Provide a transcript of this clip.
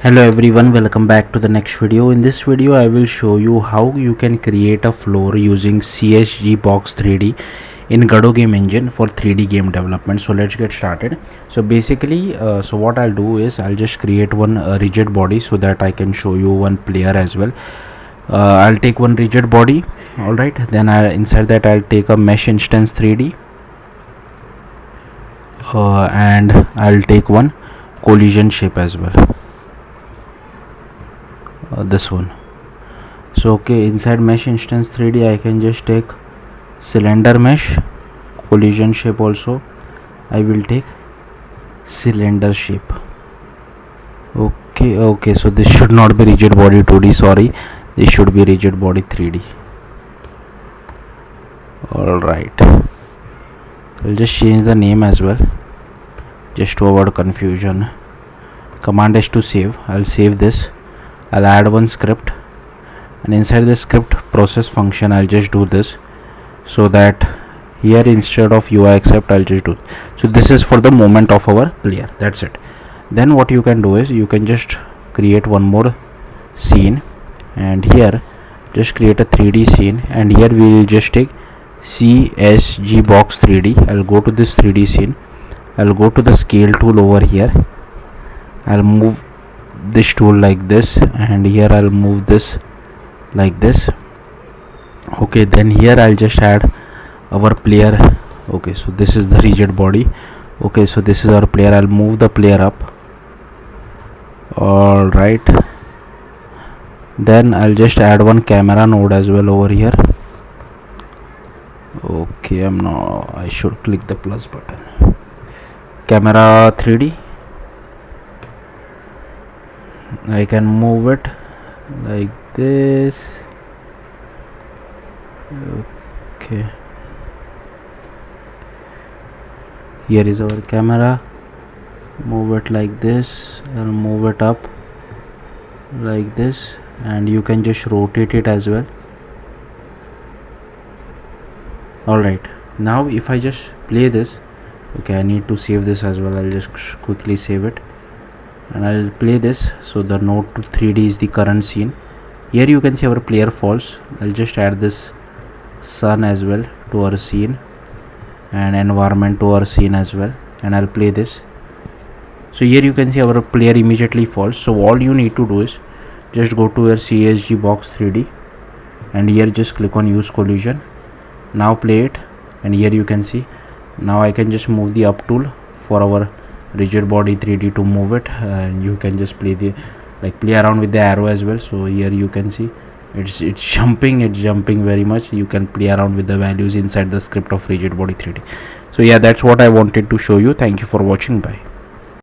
Hello everyone, welcome back to the next video. In this video I will show you how you can create a floor using CSGBox3d in Godot game engine for 3D game development. So let's get started. So basically what I'll do is I'll just create one rigid body so that I can show you one player as well. I'll take one rigid body, alright, then inside that I'll take a mesh instance 3D and I'll take one collision shape as well, this one. So okay, inside mesh instance 3D I can just take cylinder mesh, collision shape also I will take cylinder shape. Okay, so this should not be rigid body 2D, sorry, this should be rigid body 3D. Alright, I'll just change the name as well just to avoid confusion. Command is to save. I'll save this. I'll add one script, and inside the script process function I'll just do this, so that here instead of UI accept I'll just do. So this is for the movement of our player, that's it. Then what you can do is you can just create one more scene, and here just create a 3D scene, and here we will just take CSGBox3d. I'll go to this 3D scene, I'll go to the scale tool over here, I'll move this tool like this, and here I'll move this like this. Okay, then here I'll just add our player. Okay, so this is the rigid body. Okay, so this is our player. I'll move the player up. Alright, then I'll just add one camera node as well over here. Okay, I should click the plus button. Camera 3D, I can move it like this. Okay, here is our camera. Move it like this, and move it up like this, and you can just rotate it as well. Alright, now if I just play this, okay, I need to save this as well. I'll just quickly save it, and I'll play this. So the node to 3D is the current scene. Here you can see our player falls. I'll just add this sun as well to our scene, and environment to our scene as well, and I'll play this. So here you can see our player immediately falls. So all you need to do is just go to your CSGBox3d, and here just click on use collision. Now play it, and here you can see now I can just move the up tool for our rigid body 3D to move it, and you can just play around with the arrow as well. So here you can see it's jumping very much. You can play around with the values inside the script of rigid body 3D. So yeah, that's what I wanted to show you. Thank you for watching. Bye.